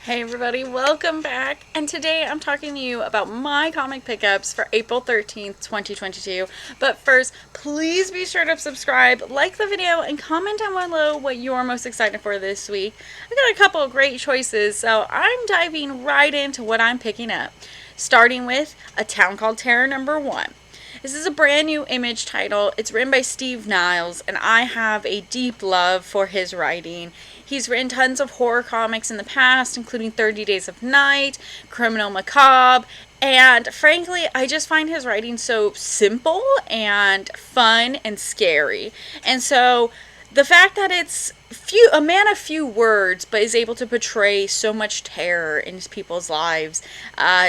Hey everybody, welcome back, and today I'm talking to you about my comic pickups for April 13th, 2022. But first, please be sure to subscribe, like the video, and comment down below what you're most excited for this week. I got a couple of great choices, so I'm diving right into what I'm picking up. Starting with A Town Called Terror #1. This is a brand new Image title. It's written by Steve Niles, and I have a deep love for his writing. He's written tons of horror comics in the past, including 30 Days of Night, Criminal Macabre, and frankly, I just find his writing so simple and fun and scary. And so the fact that it's a man of few words, but is able to portray so much terror in people's lives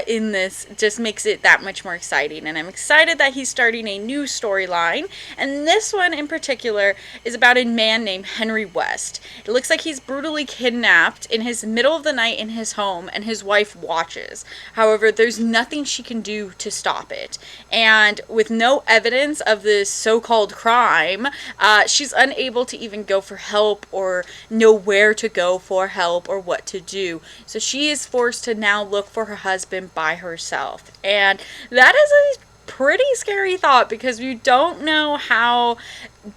in this just makes it that much more exciting. And I'm excited that he's starting a new storyline. And this one in particular is about a man named Henry West. It looks like he's brutally kidnapped in his middle of the night in his home, and his wife watches. However, there's nothing she can do to stop it. And with no evidence of this so-called crime, she's unable to even go for help or know where to go for help or what to do. So she is forced to now look for her husband by herself. And that is a pretty scary thought, because you don't know how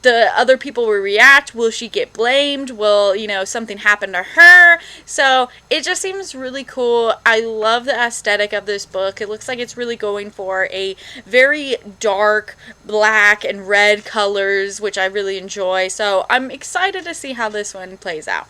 the other people will react. Will she get blamed? Will, something happen to her? So it just seems really cool. I love the aesthetic of this book. It looks like it's really going for a very dark black and red colors, which I really enjoy. So I'm excited to see how this one plays out.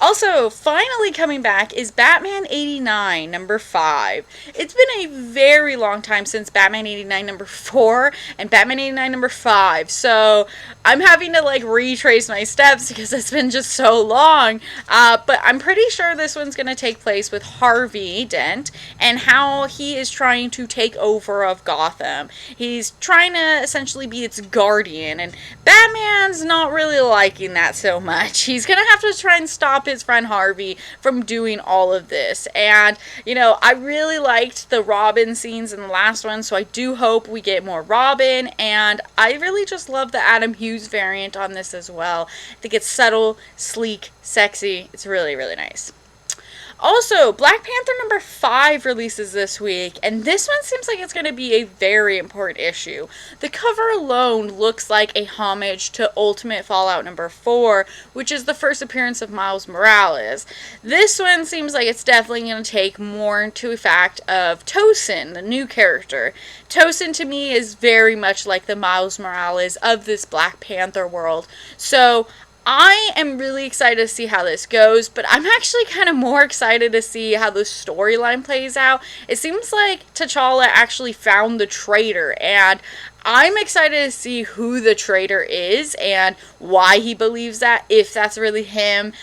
Also, finally coming back is Batman 89, #5. It's been a very long time since Batman 89 #4 and Batman 89 #5, so I'm having to retrace my steps because it's been just so long. But I'm pretty sure this one's going to take place with Harvey Dent and how he is trying to take over of Gotham. He's trying to essentially be its guardian, and Batman's not really liking that so much. He's going to have to try and stop his friend Harvey from doing all of this. And I really liked the Robin scenes in the last one, so I do hope we get more Robin. And I really just love the Adam Hughes variant on this as well. I think it's subtle, sleek, sexy. It's really, really nice. Also, Black Panther #5 releases this week, and this one seems like it's going to be a very important issue. The cover alone looks like a homage to Ultimate Fallout #4, which is the first appearance of Miles Morales. This one seems like it's definitely going to take more into effect of Tosin, the new character. Tosin to me is very much like the Miles Morales of this Black Panther world. So I am really excited to see how this goes, but I'm actually kind of more excited to see how the storyline plays out. It seems like T'Challa actually found the traitor, and I'm excited to see who the traitor is and why he believes that, if that's really him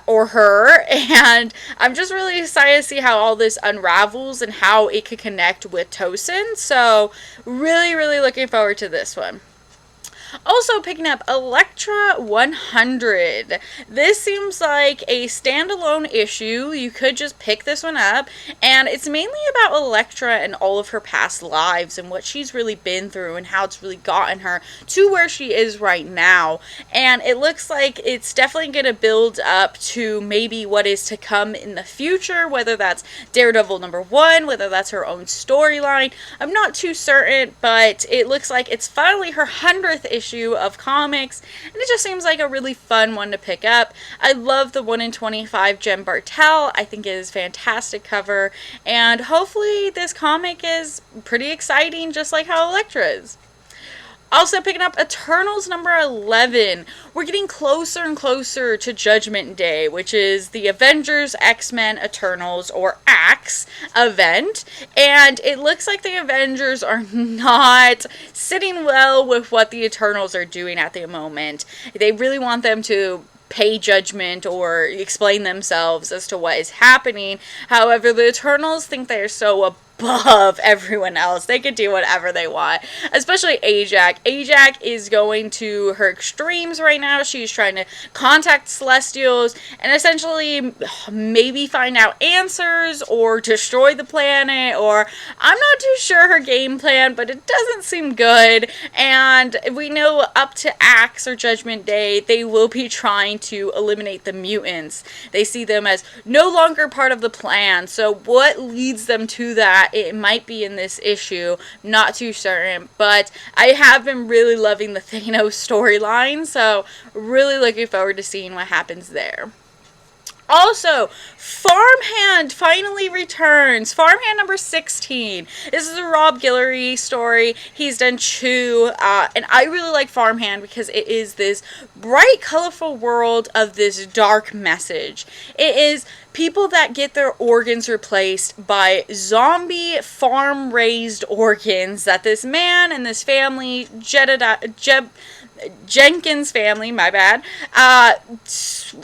or her. And I'm just really excited to see how all this unravels and how it could connect with Tosin. So really, really looking forward to this one. Also picking up Elektra 100. This seems like a standalone issue. You could just pick this one up, and it's mainly about Elektra and all of her past lives and what she's really been through and how it's really gotten her to where she is right now. And it looks like it's definitely going to build up to maybe what is to come in the future, whether that's Daredevil #1, whether that's her own storyline. I'm not too certain, but it looks like it's finally her 100th issue of comics, and it just seems like a really fun one to pick up. I love the 1 in 25 Jen Bartel. I think it is a fantastic cover, and hopefully this comic is pretty exciting, just like how Elektra is. Also picking up Eternals #11. We're getting closer and closer to Judgment Day, which is the Avengers, X-Men, Eternals, or Axe event. And it looks like the Avengers are not sitting well with what the Eternals are doing at the moment. They really want them to pay judgment or explain themselves as to what is happening. However, the Eternals think they're so above everyone else. They could do whatever they want, especially Ajak. Ajak is going to her extremes right now. She's trying to contact Celestials and essentially maybe find out answers or destroy the planet, or I'm not too sure her game plan, but it doesn't seem good. And we know up to Axe or Judgment Day, they will be trying to eliminate the mutants. They see them as no longer part of the plan. So what leads them to that? It might be in this issue. Not too certain. But I have been really loving the Thanos storyline. So really looking forward to seeing what happens there. Also, Farmhand finally returns. Farmhand number 16. This is a Rob Guillory story. He's done 2, and I really like Farmhand because it is this bright, colorful world of this dark message. It is people that get their organs replaced by zombie farm-raised organs that this man and this family, Jenkins family, my bad,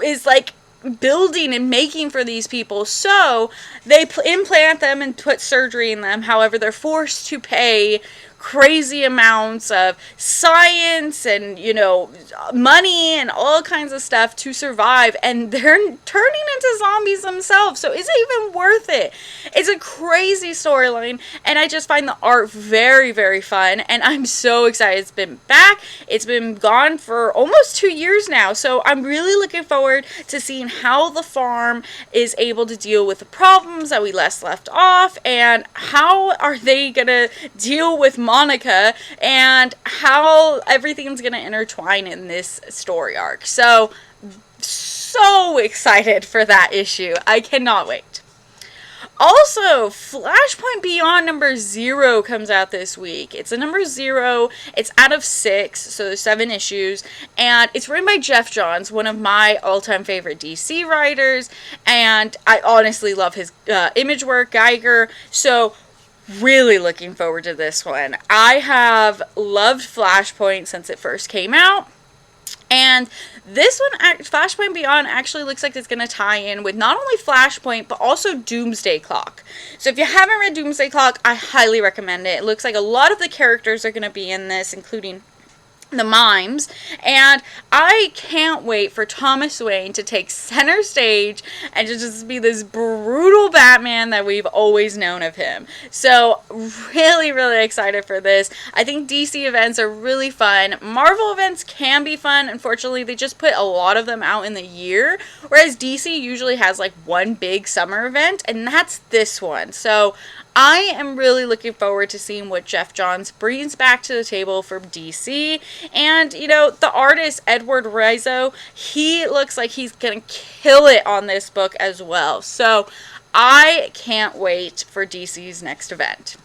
is like building and making for these people. So they implant them and put surgery in them. However, they're forced to pay crazy amounts of science and, you know, money and all kinds of stuff to survive, and they're turning into zombies themselves. So is it even worth it? It's a crazy storyline, and I just find the art very, very fun, and I'm so excited. It's been back. It's been gone for almost 2 years now, so I'm really looking forward to seeing how the farm is able to deal with the problems that we left off, and how are they gonna deal with Monica, and how everything's gonna intertwine in this story arc. So excited for that issue. I cannot wait. Also, Flashpoint Beyond number 0 comes out this week. It's a number 0. It's out of 6, so there's 7 issues. And it's written by Jeff Johns, one of my all-time favorite DC writers. And I honestly love his image work, Geiger. So really looking forward to this one. I have loved Flashpoint since it first came out. And this one, Flashpoint Beyond, actually looks like it's going to tie in with not only Flashpoint, but also Doomsday Clock. So if you haven't read Doomsday Clock, I highly recommend it. It looks like a lot of the characters are going to be in this, including the mimes, and I can't wait for Thomas Wayne to take center stage and to just be this brutal Batman that we've always known of him. So really, really excited for this. I think DC events are really fun. Marvel events can be fun. Unfortunately, they just put a lot of them out in the year, whereas DC usually has like one big summer event, and that's this one. So I am really looking forward to seeing what Jeff Johns brings back to the table for DC. And, you know, the artist, Edward Rizzo, he looks like he's going to kill it on this book as well. So I can't wait for DC's next event.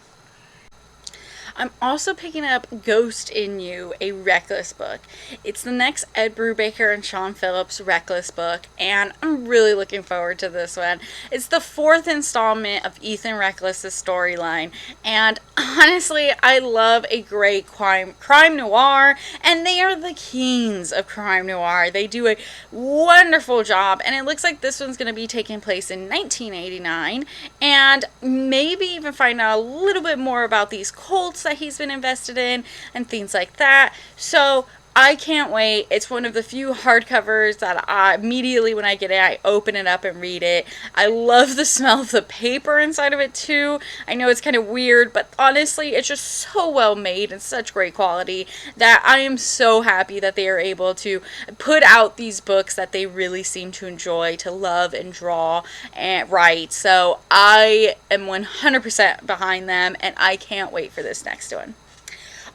I'm also picking up Ghost in You, a Reckless book. It's the next Ed Brubaker and Sean Phillips Reckless book, and I'm really looking forward to this one. It's the 4th installment of Ethan Reckless's storyline, and honestly, I love a great crime noir, and they are the kings of crime noir. They do a wonderful job, and it looks like this one's going to be taking place in 1989, and maybe even find out a little bit more about these cults that he's been invested in and things like that. So I can't wait. It's one of the few hardcovers that I immediately, when I get it, I open it up and read it. I love the smell of the paper inside of it too. I know it's kind of weird, but honestly, it's just so well made and such great quality that I am so happy that they are able to put out these books that they really seem to enjoy, to love and draw and write. So I am 100% behind them, and I can't wait for this next one.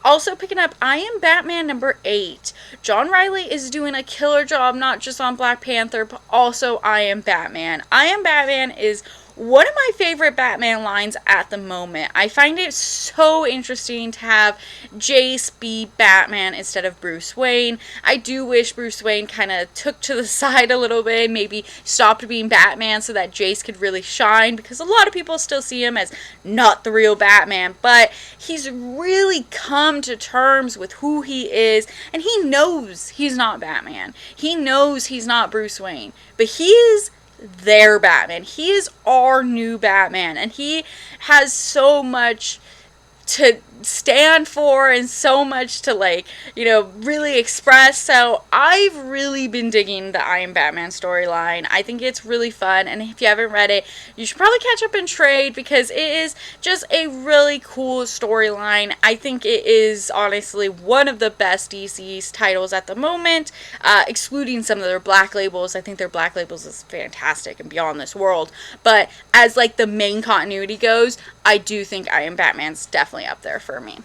Also picking up I Am Batman number 8. John Riley is doing a killer job, not just on Black Panther, but also I Am Batman. I Am Batman is one of my favorite Batman lines at the moment. I find it so interesting to have Jace be Batman instead of Bruce Wayne. I do wish Bruce Wayne kind of took to the side a little bit, maybe stopped being Batman so that Jace could really shine, because a lot of people still see him as not the real Batman, but he's really come to terms with who he is, and he knows he's not Batman. He knows he's not Bruce Wayne, but he is their Batman. He is our new Batman, and he has so much to stand for and so much to, like, you know, really express. So I've really been digging the I Am Batman storyline. I think it's really fun, and if you haven't read it, you should probably catch up and trade, because it is just a really cool storyline. I think it is honestly one of the best DC's titles at the moment, excluding some of their black labels. I think their black labels is fantastic and beyond this world, but as like the main continuity goes, I do think I Am Batman's definitely up there for me.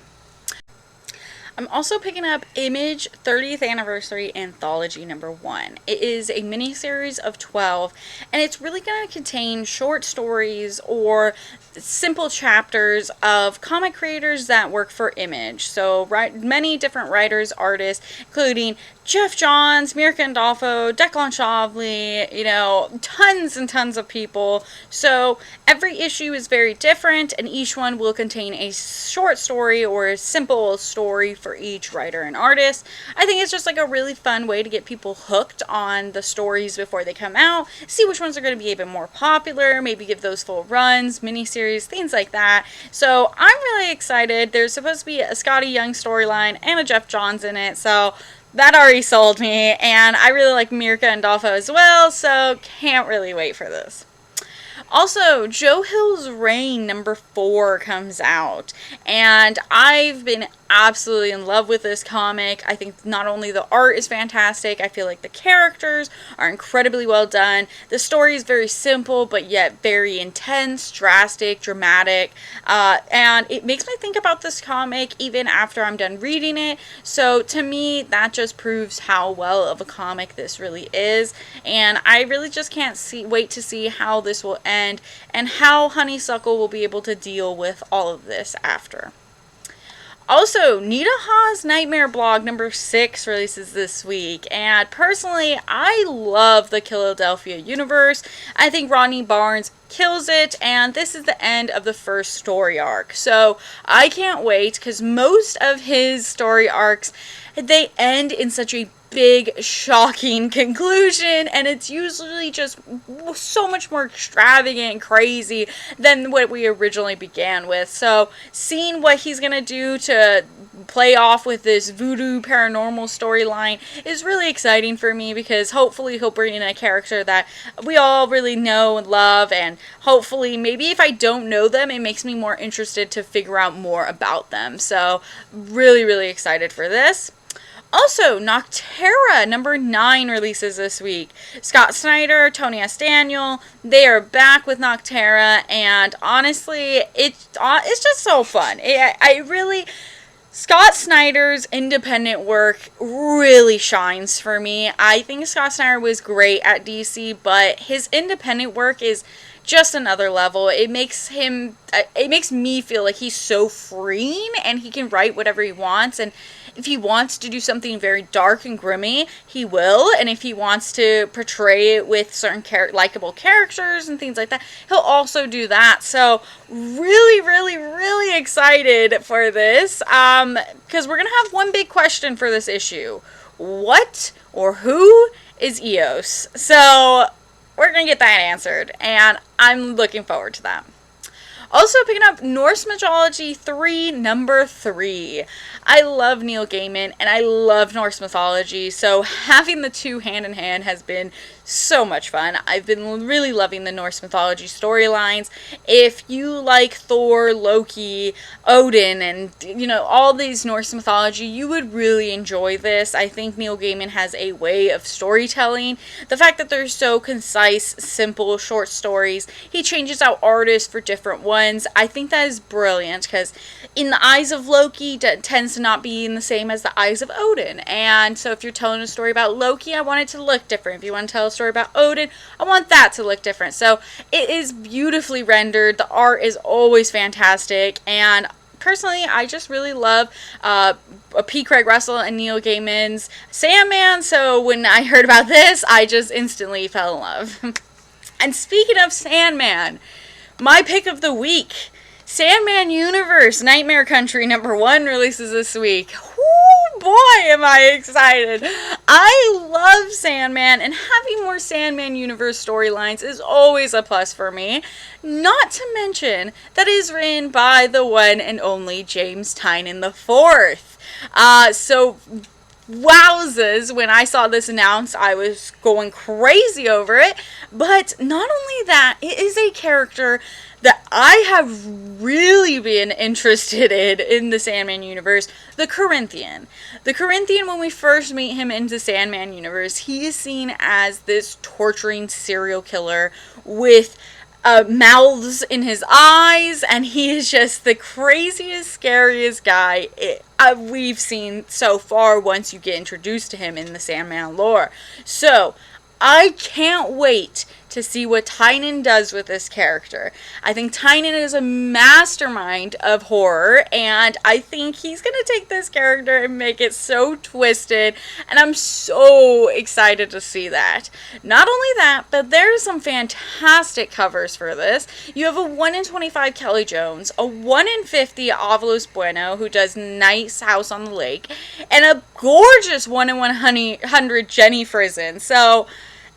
I'm also picking up Image 30th Anniversary Anthology #1. It is a mini-series of 12, and it's really going to contain short stories or simple chapters of comic creators that work for Image. So many different writers, artists, including Jeff Johns, Mir Gandolfo, Declan Shavli, you know, tons and tons of people. So every issue is very different, and each one will contain a short story or a simple story for each writer and artist. I think it's just like a really fun way to get people hooked on the stories before they come out, see which ones are going to be even more popular, maybe give those full runs, miniseries, things like that. So I'm really excited. There's supposed to be a Scotty Young storyline and a Jeff Johns in it, so that already sold me, and I really like Mirka and Dolfo as well, so can't really wait for this. Also, Joe Hill's Reign #4 comes out, and I've been absolutely in love with this comic. I think not only the art is fantastic, I feel like the characters are incredibly well done. The story is very simple, but yet very intense, drastic, dramatic, and it makes me think about this comic even after I'm done reading it. So to me, that just proves how well of a comic this really is, and I really just can't wait to see how this will end and how Honeysuckle will be able to deal with all of this after. Also, Nita Ha's Nightmare blog #6 releases this week, and personally, I love the Philadelphia universe. I think Rodney Barnes kills it, and this is the end of the first story arc. So I can't wait, because most of his story arcs, they end in such a big, shocking conclusion, and it's usually just so much more extravagant and crazy than what we originally began with. So seeing what he's gonna do to play off with this voodoo paranormal storyline is really exciting for me, because hopefully he'll bring in a character that we all really know and love, and hopefully maybe if I don't know them, it makes me more interested to figure out more about them. So really, really excited for this. Also, Nocterra #9 releases this week. Scott Snyder, Tony S. Daniel, they are back with Nocterra, and honestly, it's just so fun. Scott Snyder's independent work really shines for me. I think Scott Snyder was great at DC, but his independent work is just another level. It makes me feel like he's so freeing, and he can write whatever he wants, and if he wants to do something very dark and grimy, he will, and if he wants to portray it with certain likable characters and things like that, he'll also do that. So really, really, really excited for this, because we're gonna have one big question for this issue: what or who is Eos? So we're gonna get that answered, and I'm looking forward to that. Also picking up Norse Mythology 3 #3. I love Neil Gaiman, and I love Norse mythology, so having the two hand in hand has been so much fun. I've been really loving the Norse mythology storylines. If you like Thor, Loki, Odin, and, you know, all these Norse mythology, you would really enjoy this. I think Neil Gaiman has a way of storytelling. The fact that they're so concise, simple, short stories, he changes out artists for different ones. I think that is brilliant, because in the eyes of Loki, tends to not be the same as the eyes of Odin. And so if you're telling a story about Loki, I want it to look different. If you want to tell a story about Odin, I want that to look different. So it is beautifully rendered. The art is always fantastic. And personally, I just really love P. Craig Russell and Neil Gaiman's Sandman. So when I heard about this, I just instantly fell in love. And speaking of Sandman, my pick of the week, Sandman Universe Nightmare Country #1 releases this week. Woo, boy, am I excited. I love Sandman, and having more Sandman Universe storylines is always a plus for me. Not to mention that it is written by the one and only James Tynion IV. So wowzers, when I saw this announced, I was going crazy over it. But not only that, it is a character that I have really been interested in the Sandman universe, the Connorthian. The Connorthian, when we first meet him in the Sandman universe, he is seen as this torturing serial killer with mouths in his eyes, and he is just the craziest, scariest guy we've seen so far once you get introduced to him in the Sandman lore. So, I can't wait to see what Tynion does with this character. I think Tynion is a mastermind of horror, and I think he's going to take this character and make it so twisted, and I'm so excited to see that. Not only that, but there's some fantastic covers for this. You have a 1 in 25 Kelly Jones, a 1 in 50 Avalos Bueno, who does Nice House on the Lake, and a gorgeous 1 in 100 Jenny Frison. So,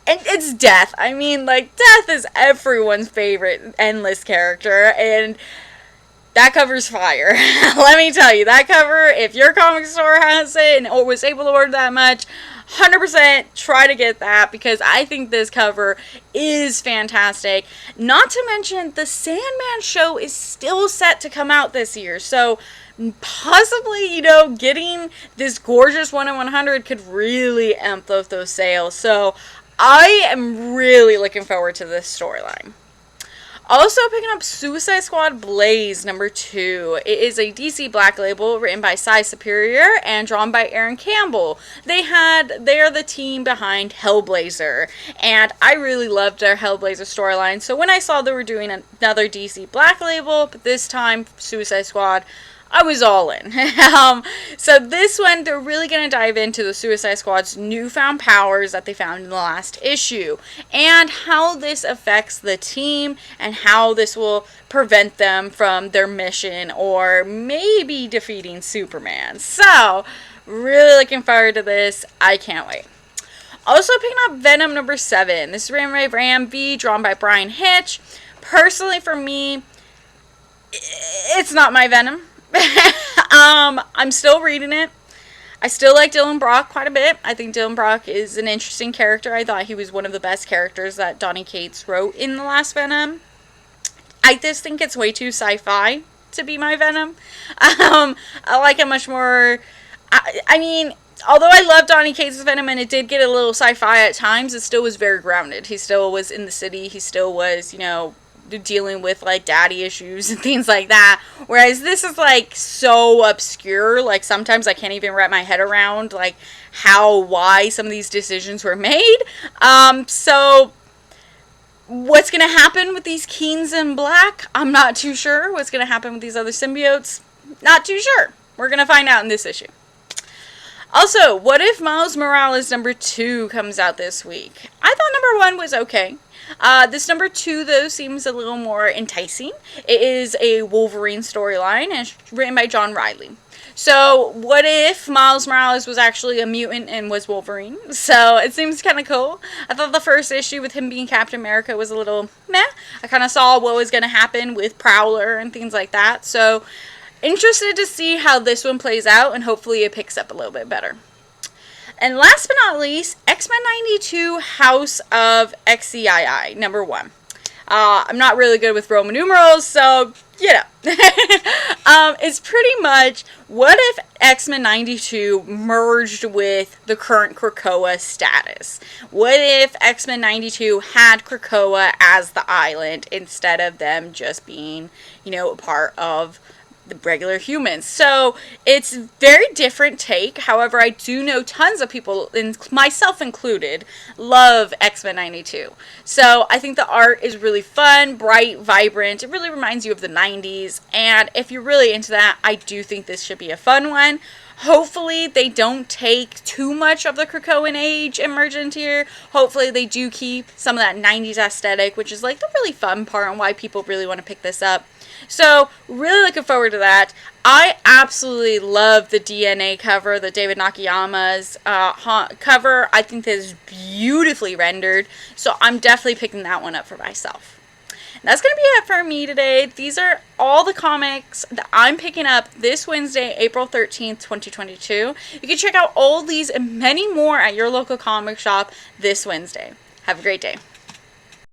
and it's Death. I mean, like, Death is everyone's favorite endless character, and that cover's fire. Let me tell you, that cover, if your comic store has it and was able to order that much, 100% try to get that, because I think this cover is fantastic. Not to mention, the Sandman show is still set to come out this year, so possibly, getting this gorgeous 1 in 100 could really amp up those sales. So I am really looking forward to this storyline. Also picking up Suicide Squad Blaze #2. It is a DC Black Label written by Cy Superior and drawn by Aaron Campbell. They are the team behind Hellblazer, and I really loved their Hellblazer storyline. So when I saw they were doing another DC Black Label, but this time Suicide Squad, I was all in. So this one, they're really going to dive into the Suicide Squad's newfound powers that they found in the last issue, and how this affects the team, and how this will prevent them from their mission, or maybe defeating Superman. So, really looking forward to this. I can't wait. Also picking up Venom #7. This is written by Ram V, drawn by Brian Hitch. Personally, for me, it's not my Venom. I'm still reading it. I still like Dylan Brock quite a bit. I think Dylan Brock is an interesting character. I thought he was one of the best characters that Donny Cates wrote in the last Venom. I just think it's way too sci-fi to be my Venom. I like it much more. I mean, although I love Donny Cates' Venom and it did get a little sci-fi at times, it still was very grounded. He still was in the city. He still was, dealing with like daddy issues and things like that, whereas this is like so obscure, like sometimes I can't even wrap my head around like why some of these decisions were made. So what's gonna happen with these Keens in Black, I'm not too sure. What's gonna happen with these other symbiotes, not too sure. We're gonna find out in this issue. Also, what if Miles Morales #2 comes out this week? I thought #1 was okay. This #2, though, seems a little more enticing. It is a Wolverine storyline, and it's written by John Riley. So, what if Miles Morales was actually a mutant and was Wolverine? So, it seems kind of cool. I thought the first issue with him being Captain America was a little meh. I kind of saw what was going to happen with Prowler and things like that. So, interested to see how this one plays out, and hopefully it picks up a little bit better. And last but not least, X-Men 92 House of XCII #1. I'm not really good with Roman numerals, so, it's pretty much, what if X-Men 92 merged with the current Krakoa status? What if X-Men 92 had Krakoa as the island instead of them just being, a part of the regular humans? So it's very different take. However, I do know tons of people, and myself included, love X-Men 92. So I think the art is really fun, bright, vibrant. It really reminds you of the 90s. And if you're really into that, I do think this should be a fun one. Hopefully they don't take too much of the Krakoan age and merge into here. Hopefully they do keep some of that 90s aesthetic, which is like the really fun part and why people really want to pick this up. So really looking forward to that. I absolutely love the DNA cover, the David Nakayama's cover. I think that is beautifully rendered. So I'm definitely picking that one up for myself. That's going to be it for me today. These are all the comics that I'm picking up this Wednesday, April 13th, 2022. You can check out all these and many more at your local comic shop this Wednesday. Have a great day.